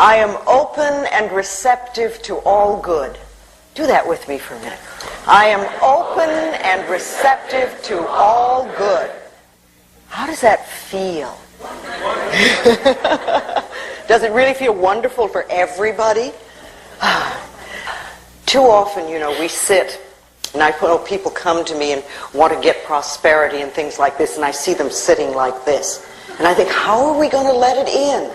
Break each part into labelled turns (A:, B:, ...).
A: I am open and receptive to all good. Do that with me for a minute. I am open and receptive to all good. How does that feel? Does it really feel wonderful for everybody? Too often, you know, we sit, and I know people come to me and want to get prosperity and things like this, and I see them sitting like this. And I think, how are we going to let it in?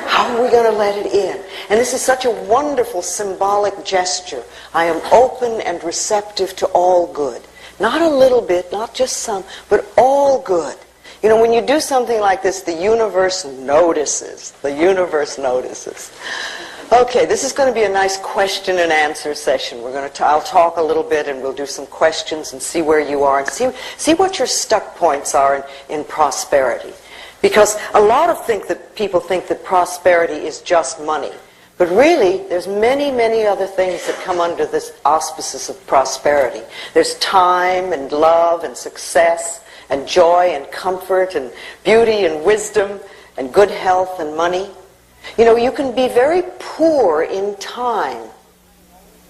A: How are we going to let it in? And this is such a wonderful symbolic gesture. I am open and receptive to all good. Not a little bit, not just some, but all good. You know, when you do something like this, the universe notices. The universe notices. Okay, this is going to be a nice question and answer session. I'll talk a little bit and we'll do some questions and see where you are and see what your stuck points are in prosperity. Because a lot of people think that prosperity is just money. But really, there's many, many other things that come under this auspices of prosperity. There's time and love and success and joy and comfort and beauty and wisdom and good health and money. You know, you can be very poor in time.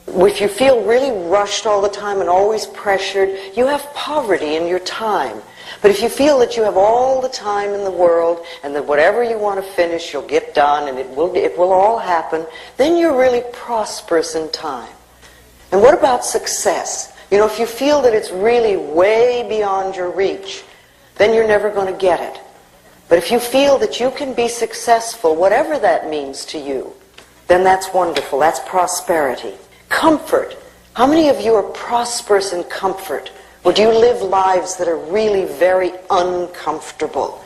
A: If you feel really rushed all the time and always pressured, you have poverty in your time. But if you feel that you have all the time in the world and that whatever you want to finish you'll get done and it will all happen, then you're really prosperous in time. And what about success? You know, if you feel that it's really way beyond your reach, then you're never going to get it. But if you feel that you can be successful, whatever that means to you, then that's wonderful. That's prosperity. Comfort. How many of you are prosperous in comfort? Or do you live lives that are really very uncomfortable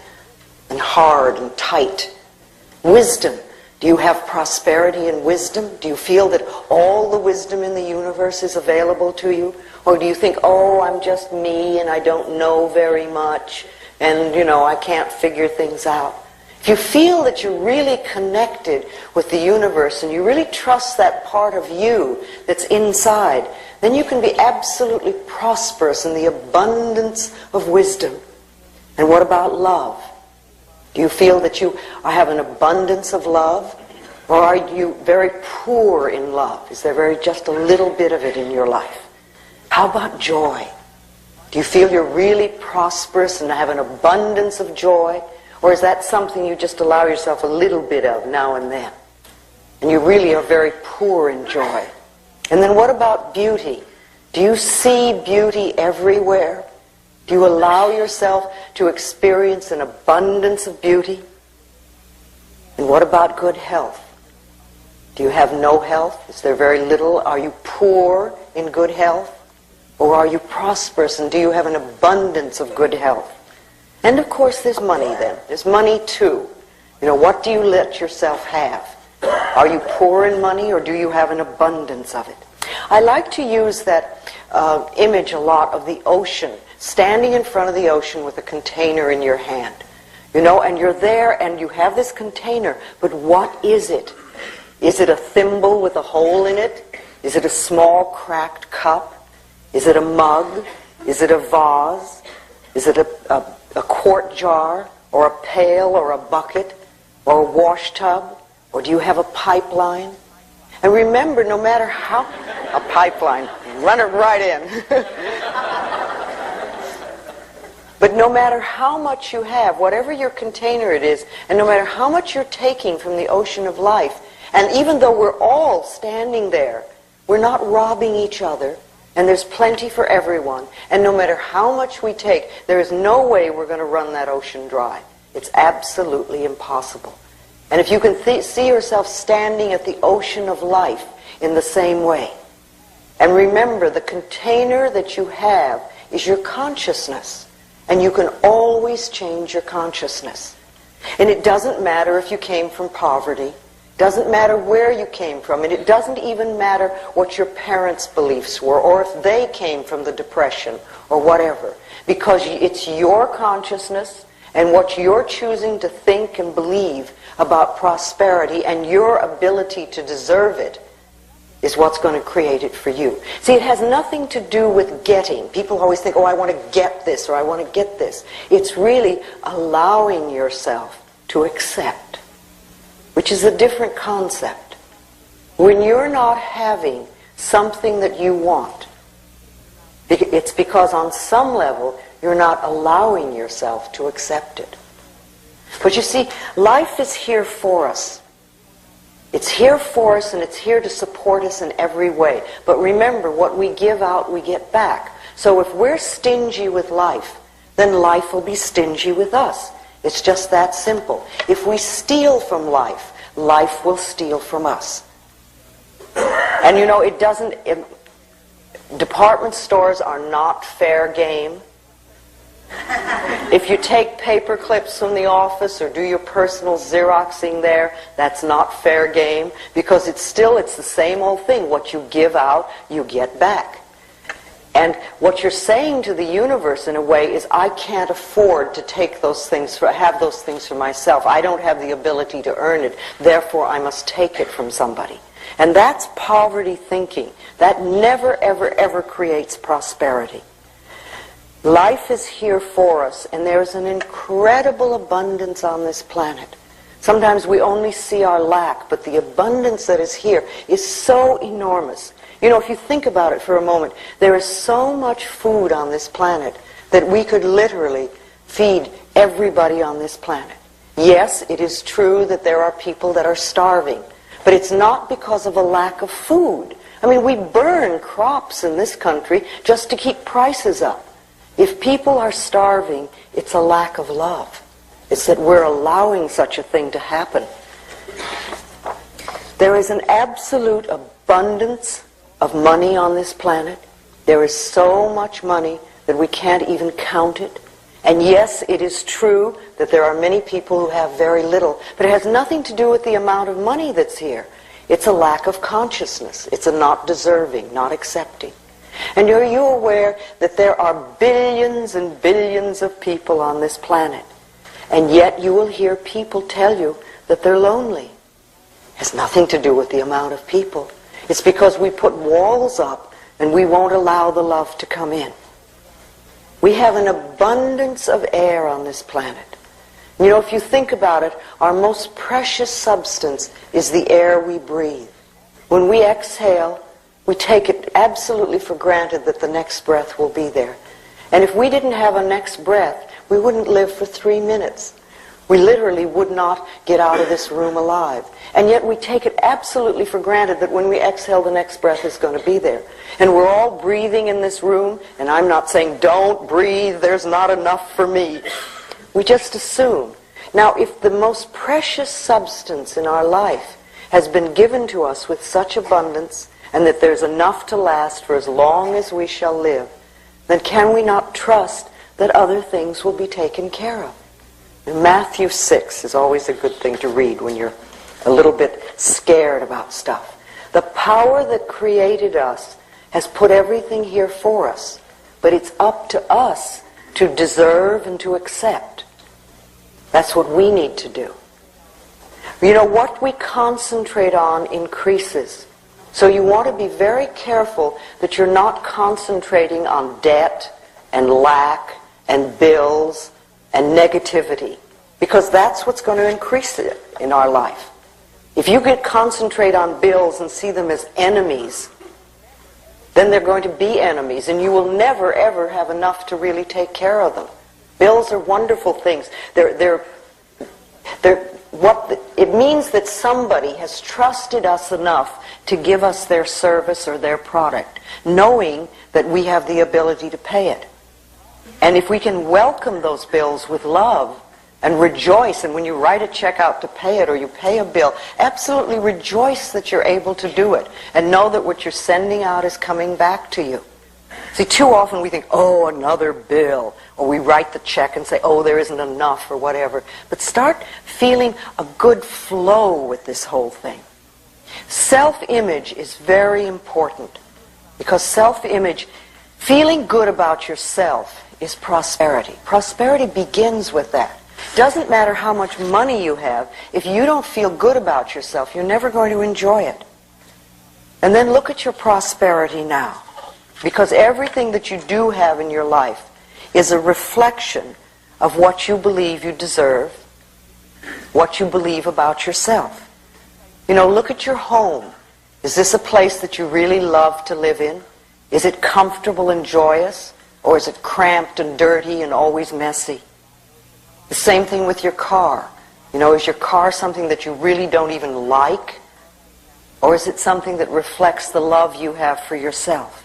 A: and hard and tight? Wisdom. Do you have prosperity in wisdom? Do you feel that all the wisdom in the universe is available to you? Or do you think, oh, I'm just me and I don't know very much and, you know, I can't figure things out? If you feel that you're really connected with the universe and you really trust that part of you that's inside, then you can be absolutely prosperous in the abundance of wisdom. And what about love? Do you feel that you have an abundance of love? Or are you very poor in love? Is there just a little bit of it in your life? How about joy? Do you feel you're really prosperous and have an abundance of joy? Or is that something you just allow yourself a little bit of now and then? And you really are very poor in joy. And then what about beauty? Do you see beauty everywhere? Do you allow yourself to experience an abundance of beauty? And what about good health? Do you have no health? Is there very little? Are you poor in good health? Or are you prosperous and do you have an abundance of good health? And of course there's money then. There's money too. You know, what do you let yourself have? Are you poor in money or do you have an abundance of it? I like to use that image a lot of the ocean, standing in front of the ocean with a container in your hand. You know, and you're there and you have this container, but what is it? Is it a thimble with a hole in it? Is it a small cracked cup? Is it a mug? Is it a vase? Is it a quart jar? Or a pail or a bucket? Or a wash tub? Or do you have a pipeline? And remember, no matter how... A pipeline. Run it right in. But no matter how much you have, whatever your container it is, and no matter how much you're taking from the ocean of life, and even though we're all standing there, we're not robbing each other, and there's plenty for everyone, and no matter how much we take, there is no way we're going to run that ocean dry. It's absolutely impossible. And if you can see yourself standing at the ocean of life in the same way, and remember the container that you have is your consciousness, and you can always change your consciousness. And it doesn't matter if you came from poverty, doesn't matter where you came from, and it doesn't even matter what your parents' beliefs were, or if they came from the Depression, or whatever. Because it's your consciousness, and what you're choosing to think and believe about prosperity, and your ability to deserve it, is what's going to create it for you. See, it has nothing to do with getting. People always think, oh, I want to get this, or I want to get this. It's really allowing yourself to accept, which which is a different concept. When you're not having something that you want, it's because on some level you're not allowing yourself to accept it. But you see, life is here for us. It's here for us, and it's here to support us in every way. But remember, what we give out, we get back. So if we're stingy with life, then life will be stingy with us. It's just that simple. If we steal from life, life will steal from us. And you know, department stores are not fair game. If you take paper clips from the office or do your personal Xeroxing there, that's not fair game, because it's the same old thing. What you give out, you get back. And what you're saying to the universe in a way is, I can't afford to take those things, have those things for myself. I don't have the ability to earn it, therefore I must take it from somebody. And that's poverty thinking. That never, ever, ever creates prosperity. Life is here for us, and there's an incredible abundance on this planet. Sometimes we only see our lack, but the abundance that is here is so enormous. You know, if you think about it for a moment, there is so much food on this planet that we could literally feed everybody on this planet. Yes, it is true that there are people that are starving, but it's not because of a lack of food. I mean, we burn crops in this country just to keep prices up. If people are starving, it's a lack of love. It's that we're allowing such a thing to happen. There is an absolute abundance of money on this planet. There is so much money that we can't even count it. And yes, it is true that there are many people who have very little, but it has nothing to do with the amount of money that's here. It's a lack of consciousness. It's a not deserving, not accepting. And are you aware that there are billions and billions of people on this planet, and yet you will hear people tell you that they're lonely? It has nothing to do with the amount of people. It's because we put walls up and we won't allow the love to come in. We have an abundance of air on this planet. You know, if you think about it, our most precious substance is the air we breathe. When we exhale, we take it absolutely for granted that the next breath will be there. And if we didn't have a next breath, we wouldn't live for 3 minutes. We literally would not get out of this room alive. And yet we take it absolutely for granted that when we exhale, the next breath is going to be there. And we're all breathing in this room, and I'm not saying don't breathe, there's not enough for me. We just assume. Now, if the most precious substance in our life has been given to us with such abundance, and that there's enough to last for as long as we shall live, then can we not trust that other things will be taken care of? And Matthew 6 is always a good thing to read when you're a little bit scared about stuff. The power that created us has put everything here for us, but it's up to us to deserve and to accept. That's what we need to do. You know, what we concentrate on increases. So you want to be very careful that you're not concentrating on debt and lack and bills and negativity, because that's what's going to increase it in our life. If you concentrate on bills and see them as enemies, then they're going to be enemies, and you will never ever have enough to really take care of them. Bills are wonderful things. It means that somebody has trusted us enough to give us their service or their product, knowing that we have the ability to pay it. And if we can welcome those bills with love and rejoice, and when you write a check out to pay it or you pay a bill, absolutely rejoice that you're able to do it and know that what you're sending out is coming back to you. See, too often we think, oh, another bill, or we write the check and say, oh, there isn't enough or whatever. But start feeling a good flow with this whole thing. Self-image is very important, because self-image, feeling good about yourself, is prosperity. Prosperity begins with that. Doesn't matter how much money you have, if you don't feel good about yourself, you're never going to enjoy it. And then look at your prosperity now. Because everything that you do have in your life is a reflection of what you believe you deserve, what you believe about yourself. You know, look at your home. Is this a place that you really love to live in? Is it comfortable and joyous? Or is it cramped and dirty and always messy? The same thing with your car. You know, is your car something that you really don't even like? Or is it something that reflects the love you have for yourself?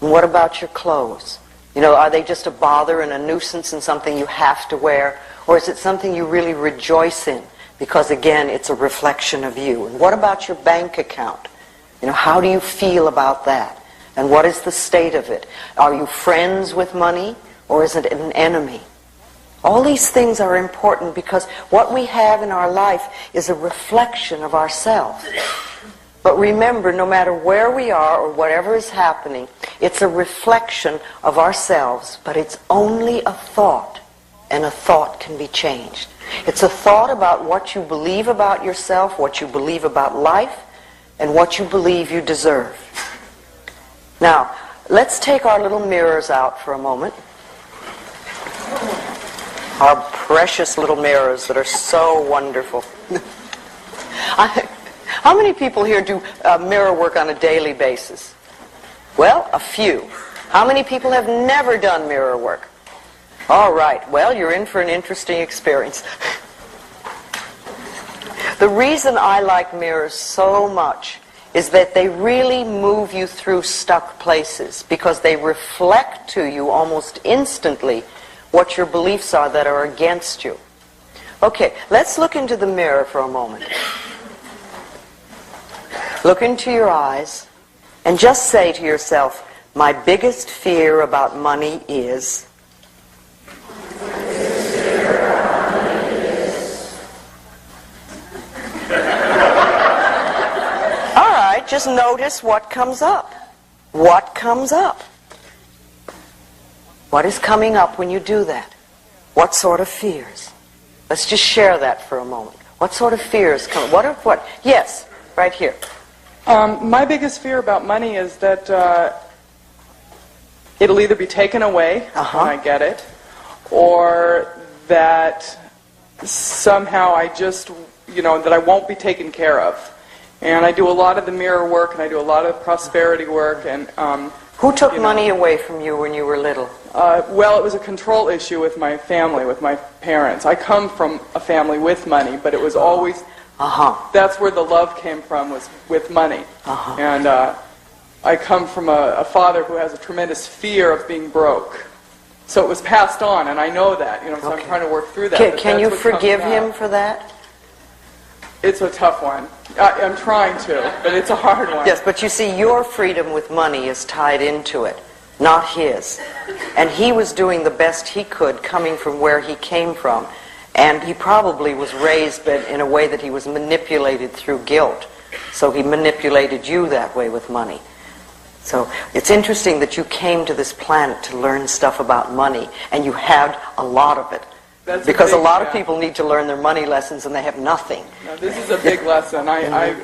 A: And what about your clothes? You know, are they just a bother and a nuisance and something you have to wear? Or is it something you really rejoice in? Because again, it's a reflection of you. And what about your bank account? You know, how do you feel about that? And what is the state of it? Are you friends with money, or is it an enemy? All these things are important because what we have in our life is a reflection of ourselves. But remember, no matter where we are or whatever is happening, it's a reflection of ourselves, but it's only a thought, and a thought can be changed. It's a thought about what you believe about yourself, what you believe about life, and what you believe you deserve. Now, let's take our little mirrors out for a moment. Our precious little mirrors that are so wonderful. How many people here do mirror work on a daily basis? Well, a few. How many people have never done mirror work? All right, well, you're in for an interesting experience. The reason I like mirrors so much is that they really move you through stuck places because they reflect to you almost instantly what your beliefs are that are against you. Okay, let's look into the mirror for a moment. Look into your eyes and just say to yourself, my biggest fear about money is... Just notice what comes up. What comes up? What is coming up when you do that? What sort of fears? Let's just share that for a moment. What sort of fears come? What? Yes, right here.
B: My biggest fear about money is that it'll either be taken away when I get it, or that somehow I just, that I won't be taken care of. And I do a lot of the mirror work, and I do a lot of prosperity work. And
A: who took money away from you when you were little?
B: Well, it was a control issue with my family, with my parents. I come from a family with money, but it was always that's where the love came from, was with money. And I come from a father who has a tremendous fear of being broke. So it was passed on, and I know that. So I'm trying to work through that.
A: Can you forgive him for that?
B: It's a tough one. I'm trying to, but it's a hard one.
A: Yes, but you see, your freedom with money is tied into it, not his. And he was doing the best he could coming from where he came from. And he probably was raised in a way that he was manipulated through guilt. So he manipulated you that way with money. So it's interesting that you came to this planet to learn stuff about money, and you had a lot of it. Because a lot of people need to learn their money lessons and they have nothing.
B: No, this is a big lesson.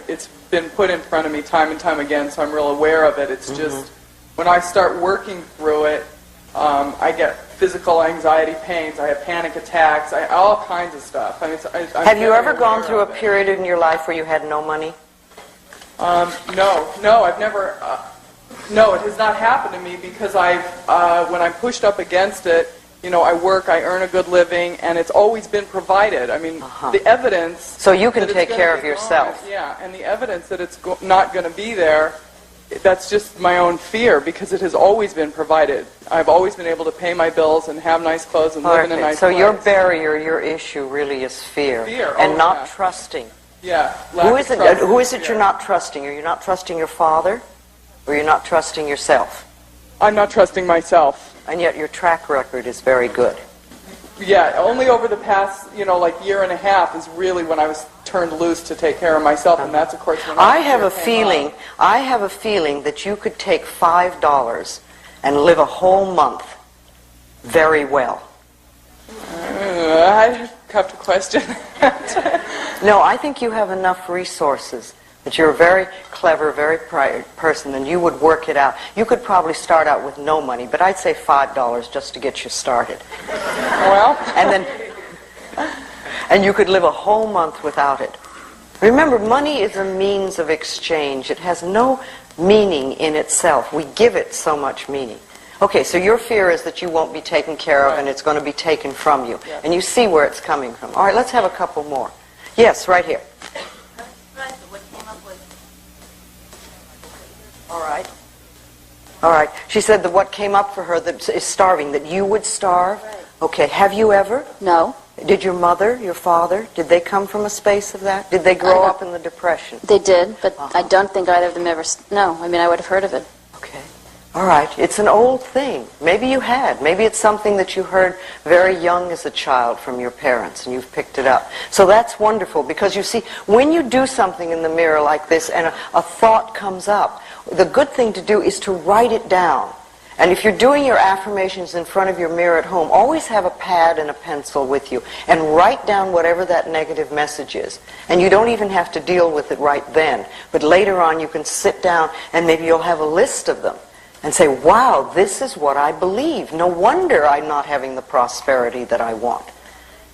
B: It's been put in front of me time and time again, so I'm real aware of it. It's just, when I start working through it, I get physical anxiety pains, I have panic attacks, all kinds of stuff.
A: Have you ever gone through a period in your life where you had no money?
B: No, I've never, no, it has not happened to me because when I'm pushed up against it, I work, I earn a good living, and it's always been provided. I mean, the evidence...
A: So you can take care of yourself.
B: Yeah, and the evidence that it's not going to be there, that's just my own fear, because it has always been provided. I've always been able to pay my bills and have nice clothes and live in a nice place.
A: So your barrier, your issue really is fear. And not trusting.
B: Yeah.
A: Who is it you're not trusting? Are you not trusting your father? Or you're not trusting yourself?
B: I'm not trusting myself.
A: And yet your track record is very good.
B: Yeah, only over the past, year and a half is really when I was turned loose to take care of myself, and that's, of course, when I have a feeling that you could take $5 and live a whole month very well. I have to question that.
A: No, I think you have enough resources. That you're a very clever, very bright person, and you would work it out. You could probably start out with no money, but I'd say $5 just to get you started.
B: Well,
A: and you could live a whole month without it. Remember, money is a means of exchange. It has no meaning in itself. We give it so much meaning. Okay, so your fear is that you won't be taken care of and it's going to be taken from you.
B: Yeah.
A: And you see where it's coming from. All right, let's have a couple more. Yes, right here. All right. All right. She said that what came up for her that is starving, that you would starve.
C: Right.
A: Okay, have you ever?
C: No.
A: Did your mother, your father, did they come from a space of that? Did they grow up in the Depression?
C: They did, but I don't think either of them ever... No, I mean, I would have heard of it.
A: Okay. All right. It's an old thing. Maybe you had. Maybe it's something that you heard very young as a child from your parents and you've picked it up. So that's wonderful because you see, when you do something in the mirror like this and a thought comes up, the good thing to do is to write it down. And if you're doing your affirmations in front of your mirror at home, always have a pad and a pencil with you and write down whatever that negative message is. And you don't even have to deal with it right then. But later on you can sit down and maybe you'll have a list of them and say, wow, this is what I believe. No wonder I'm not having the prosperity that I want.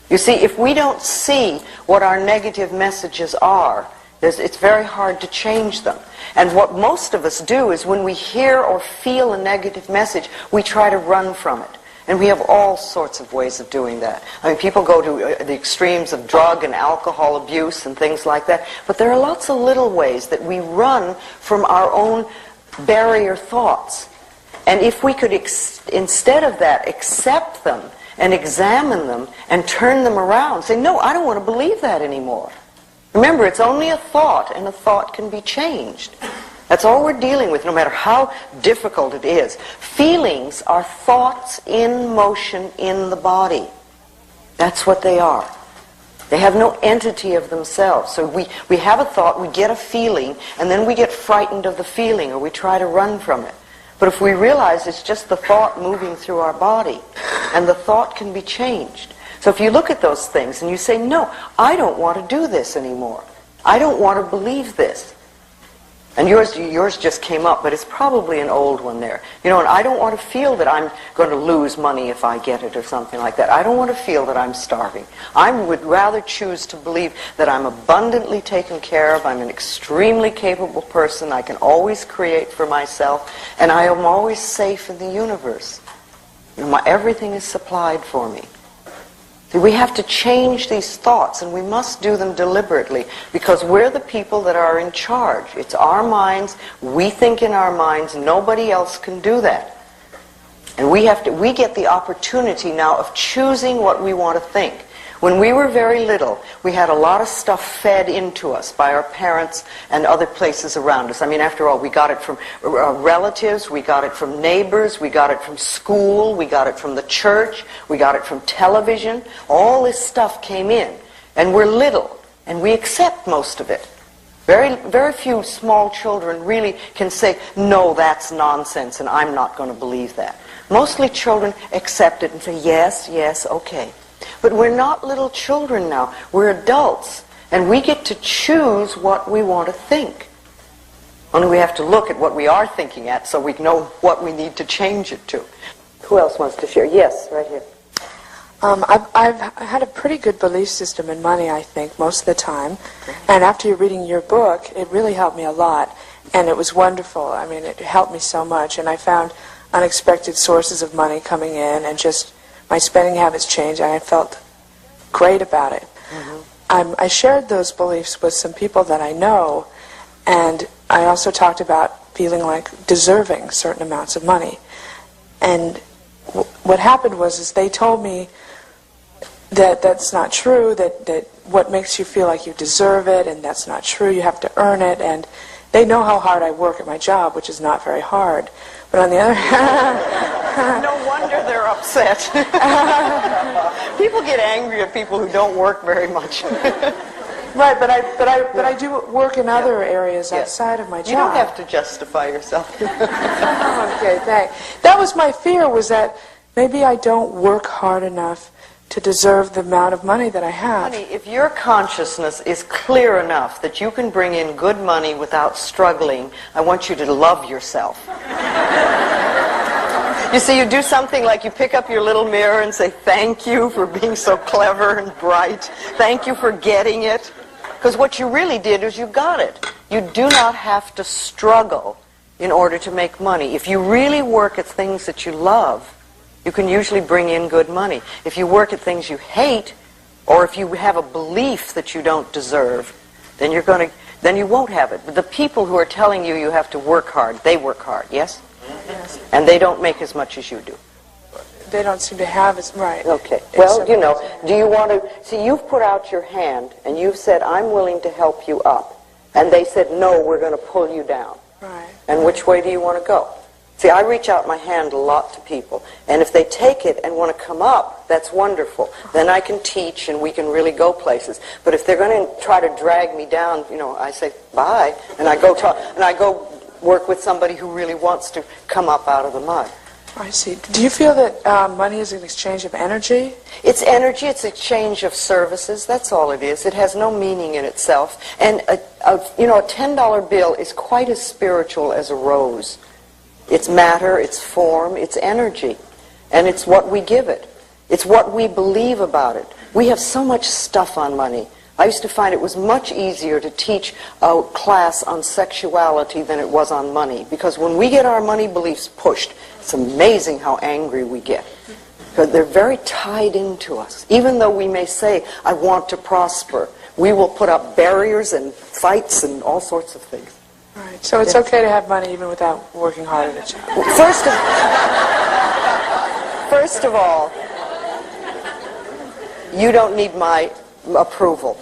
A: You see, if we don't see what our negative messages are, it's very hard to change them. And what most of us do is when we hear or feel a negative message, we try to run from it. And we have all sorts of ways of doing that. I mean, people go to the extremes of drug and alcohol abuse and things like that. But there are lots of little ways that we run from our own barrier thoughts. And if we could, instead of that, accept them and examine them and turn them around, say, no, I don't want to believe that anymore. Remember, it's only a thought, and a thought can be changed. That's all we're dealing with, no matter how difficult it is. Feelings are thoughts in motion in the body. That's what they are. They have no entity of themselves. So we have a thought, we get a feeling, and then we get frightened of the feeling, or we try to run from it. But if we realize it's just the thought moving through our body, and the thought can be changed. So if you look at those things and you say, no, I don't want to do this anymore. I don't want to believe this. And yours just came up, but it's probably an old one there. You know, and I don't want to feel that I'm going to lose money if I get it or something like that. I don't want to feel that I'm starving. I would rather choose to believe that I'm abundantly taken care of. I'm an extremely capable person. I can always create for myself. And I am always safe in the universe. You know, everything is supplied for me. See, we have to change these thoughts, and we must do them deliberately, because we're the people that are in charge. It's our minds. We think in our minds. Nobody else can do that. And we get the opportunity now of choosing what we want to think. When we were very little, we had a lot of stuff fed into us by our parents and other places around us. I mean, after all, we got it from relatives, we got it from neighbors, we got it from school, we got it from the church, we got it from television. All this stuff came in. And we're little, and we accept most of it. Very, very few small children really can say, no, that's nonsense, and I'm not going to believe that. Mostly children accept it and say, yes, yes, okay. But we're not little children now. We're adults. And we get to choose what we want to think. Only we have to look at what we are thinking at so we know what we need to change it to. Who else wants to share? Yes, right here.
D: I've had a pretty good belief system in money, I think, most of the time. And after reading your book, it really helped me a lot. And it was wonderful. I mean, it helped me so much. And I found unexpected sources of money coming in, and just my spending habits changed, and I felt great about it. Mm-hmm. I shared those beliefs with some people that I know, and I also talked about feeling like deserving certain amounts of money. And what happened was they told me that that's not true, that what makes you feel like you deserve it, and that's not true, you have to earn it, and they know how hard I work at my job, which is not very hard. But on the other hand...
A: No wonder they're upset. People get angry at people who don't work very much.
D: Right, but I do work in other areas outside of my job.
A: You don't have to justify yourself.
D: Okay, thanks. That was my fear, was that maybe I don't work hard enough to deserve the amount of money that I have.
A: Honey, if your consciousness is clear enough that you can bring in good money without struggling, I want you to love yourself. You see, you do something like you pick up your little mirror and say, thank you for being so clever and bright. Thank you for getting it. Because what you really did is you got it. You do not have to struggle in order to make money. If you really work at things that you love, you can usually bring in good money. If you work at things you hate, or if you have a belief that you don't deserve, then then you won't have it. But the people who are telling you you have to work hard, they work hard, yes?
D: Yes.
A: And they don't make as much as you do.
D: They don't seem to have as right.
A: Okay. Well, you know, do you want to see? You've put out your hand and you've said, "I'm willing to help you up," and they said, "No, we're going to pull you down."
D: Right.
A: And which way do you want to go? See, I reach out my hand a lot to people, and if they take it and want to come up, that's wonderful. Then I can teach and we can really go places. But if they're going to try to drag me down, you know, I say bye, and I go work with somebody who really wants to come up out of the mud.
D: I see. Do you feel that money is an exchange of energy?
A: It's energy, it's exchange of services, that's all it is. It has no meaning in itself. And you know, a $10 bill is quite as spiritual as a rose. It's matter, it's form, it's energy. And it's what we give it. It's what we believe about it. We have so much stuff on money. I used to find it was much easier to teach a class on sexuality than it was on money. Because when we get our money beliefs pushed, it's amazing how angry we get. Because they're very tied into us. Even though we may say, "I want to prosper," we will put up barriers and fights and all sorts of things.
D: Right. So it's okay to have money even without working hard at a job.
A: First of all, you don't need my approval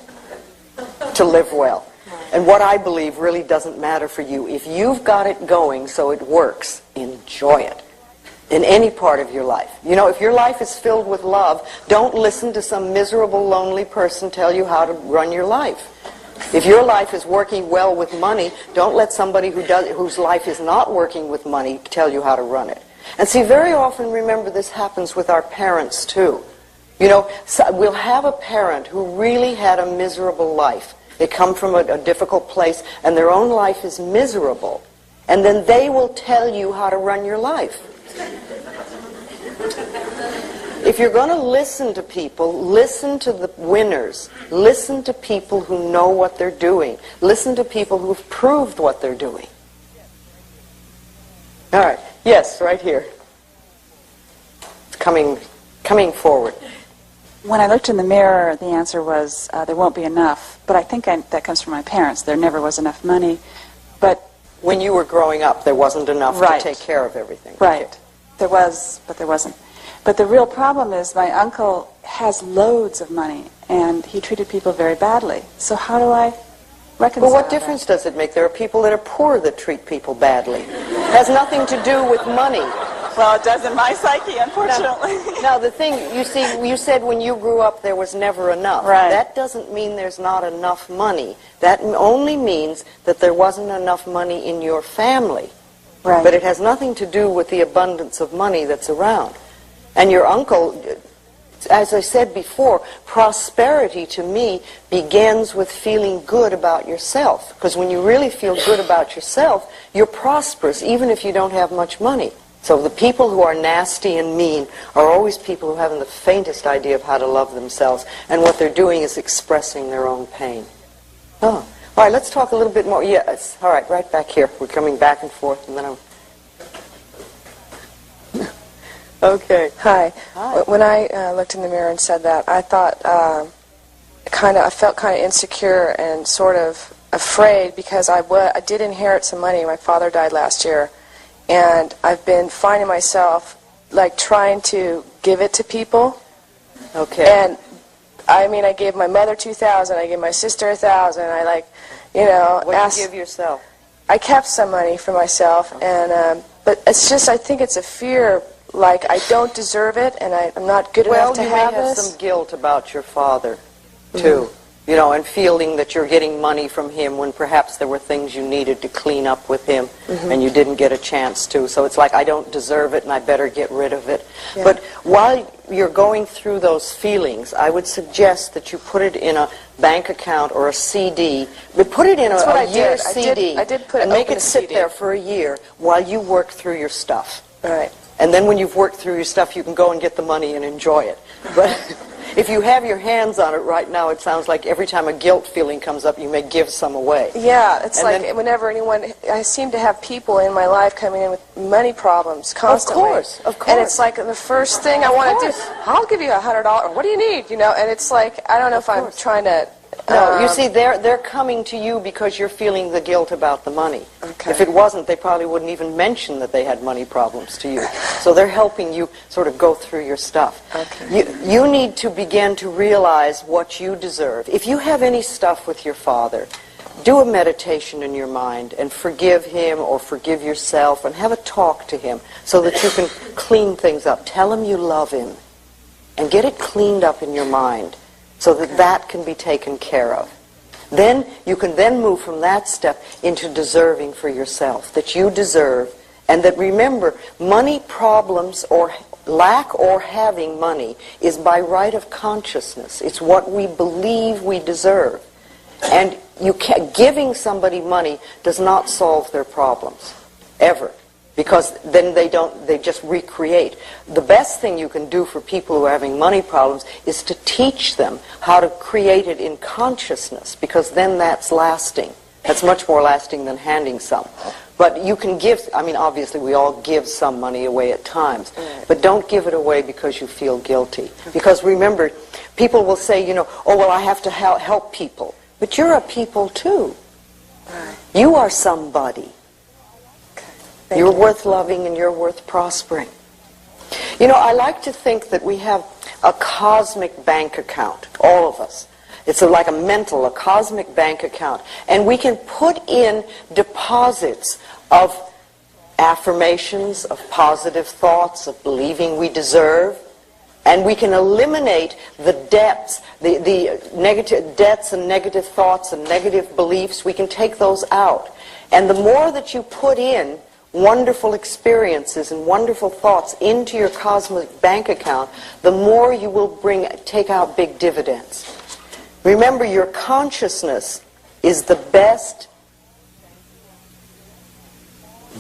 A: to live well. And what I believe really doesn't matter for you. If you've got it going so it works, enjoy it. In any part of your life. You know, if your life is filled with love, don't listen to some miserable, lonely person tell you how to run your life. If your life is working well with money, don't let somebody whose life is not working with money tell you how to run it. And see, very often, remember, this happens with our parents too. You know, so we'll have a parent who really had a miserable life. They come from a difficult place and their own life is miserable. And then they will tell you how to run your life. If you're going to listen to people, listen to the winners. Listen to people who know what they're doing. Listen to people who've proved what they're doing. All right. Yes, right here. It's coming forward.
E: When I looked in the mirror, the answer was, there won't be enough. But I think that comes from my parents. There never was enough money. But
A: when you were growing up, there wasn't enough
E: right.
A: to take care of everything.
E: Right.
A: Okay.
E: There was, but there wasn't. But the real problem is my uncle has loads of money, and he treated people very badly. So how do I reconcile
A: Well, what difference does it make? There are people that are poor that treat people badly. It has nothing to do with money.
E: Well, it does in my psyche, unfortunately.
A: Now, the thing, you see, you said when you grew up there was never enough.
E: Right.
A: That doesn't mean there's not enough money. That only means that there wasn't enough money in your family.
E: Right.
A: But it has nothing to do with the abundance of money that's around. And your uncle, as I said before, prosperity to me begins with feeling good about yourself. Because when you really feel good about yourself, you're prosperous, even if you don't have much money. So the people who are nasty and mean are always people who haven't the faintest idea of how to love themselves. And what they're doing is expressing their own pain. Oh. All right, let's talk a little bit more. Yes, all right, right back here. We're coming back and forth, and then I'm... Okay.
F: Hi.
A: Hi.
F: When I looked in the mirror and said that, I thought I felt kind of insecure and sort of afraid because I did inherit some money. My father died last year, and I've been finding myself like trying to give it to people.
A: Okay.
F: And I mean, I gave my mother $2,000. I gave my sister $1,000. I
A: What did you give yourself?
F: I kept some money for myself, and but it's just I think it's a fear. Like, I don't deserve it, and I'm not good enough to have this.
A: Well, you may have some guilt about your father, too. You know, and feeling that you're getting money from him when perhaps there were things you needed to clean up with him, and you didn't get a chance to. So it's like, I don't deserve it, and I better get rid of it.
F: Yeah.
A: But while you're going through those feelings, I would suggest that you put it in a bank account or a CD. But put it in a year CD.
F: I did put it
A: and make
F: open
A: it sit
F: CD.
A: there for a year while you work through your stuff.
F: Right.
A: And then when you've worked through your stuff, you can go and get the money and enjoy it. But if you have your hands on it right now, it sounds like every time a guilt feeling comes up, you may give some away.
F: Yeah, it's
A: And
F: like
A: then,
F: whenever anyone, I seem to have people in my life coming in with money problems constantly.
A: Of course.
F: And it's like the first thing I want to do, I'll give you $100. What do you need? You know, and it's like, I don't know if I'm trying to...
A: No, you see, they're coming to you because you're feeling the guilt about the money.
F: Okay.
A: If it wasn't, they probably wouldn't even mention that they had money problems to you. So they're helping you sort of go through your stuff.
F: Okay.
A: You need to begin to realize what you deserve. If you have any stuff with your father, do a meditation in your mind and forgive him or forgive yourself and have a talk to him so that you can clean things up. Tell him you love him and get it cleaned up in your mind, so that that can be taken care of. Then you can then move from that step into deserving for yourself, that you deserve, and that remember, money problems or lack or having money is by right of consciousness. It's what we believe we deserve. And giving somebody money does not solve their problems, ever. Because then they just recreate. The best thing you can do for people who are having money problems is to teach them how to create it in consciousness, because then that's lasting. That's much more lasting than handing some. But you can give, I mean, obviously we all give some money away at times, but don't give it away because you feel guilty. Because remember, people will say, you know, oh, well, I have to help people. But you're a people too. You are somebody. You're worth loving and you're worth prospering. You know, I like to think that we have a cosmic bank account, all of us. It's like a cosmic bank account. And we can put in deposits of affirmations, of positive thoughts, of believing we deserve. And we can eliminate the debts, the negative debts and negative thoughts and negative beliefs. We can take those out. And the more that you put in wonderful experiences and wonderful thoughts into your cosmic bank account, the more you will take out big dividends. Remember, your consciousness is the best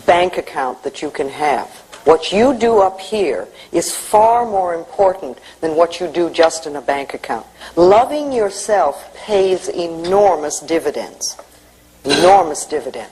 A: bank account that you can have. What you do up here is far more important than what you do just in a bank account. Loving yourself pays enormous dividends. Enormous dividends.